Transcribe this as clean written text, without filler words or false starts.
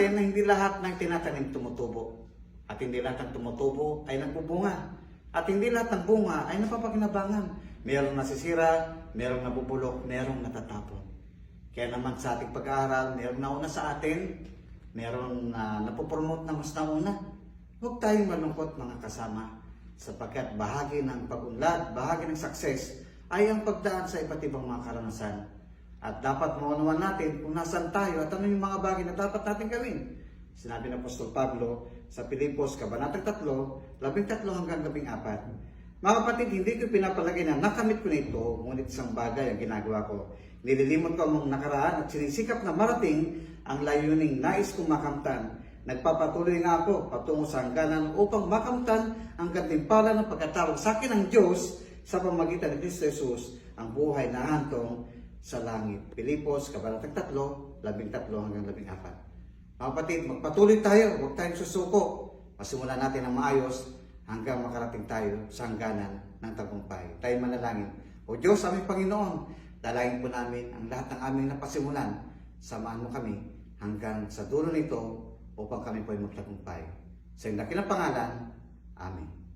natin na hindi lahat ng tinatanim tumutubo. At hindi lahat ng tumutubo ay nagbubunga. At hindi lahat ng bunga ay napapakinabangan. Merong nasisira, merong nabubulok, merong natatapon. Kaya naman sa ating pag-aaral, merong nauna sa atin, merong napopromote na mas nauna. Huwag tayong malungkot mga kasama, sapagkat bahagi ng pag-unlad, bahagi ng success ay ang pagdaan sa iba't ibang mga karanasan. At dapat maunawan natin kung nasan tayo at ano yung mga bagay na dapat natin gawin. Sinabi ng Apostol Pablo sa Pilipos, Kabanatang 3, 13 hanggang 14. Mga kapatid, hindi ko pinapalagay na nakamit ko na ito, ngunit isang bagay ang ginagawa ko. Nililimot ko ang nakaraan at sinisikap na marating ang layuning nais kong makamtan. Nagpapatuloy nga ako patungo sa hangganan upang makamtan ang gantimpala ng pagkatawag sa akin ng Diyos sa pamamagitan ni Kristo Jesus, ang buhay na hantong sa langit. Pilipos, Kabanatang 3, 13 hanggang 14. Mga kapatid, magpatuloy tayo, huwag tayong susuko. Masimulan natin ang maayos hanggang makarating tayo sa hangganan ng tagumpay. Tayo manalangin. O Diyos, aming Panginoon, dalangin po namin ang lahat ng aming napasimulan. Samahan mo kami hanggang sa dulo nito upang kami po ay magtagumpay. Sa iyong dakilang pangalan, Amen.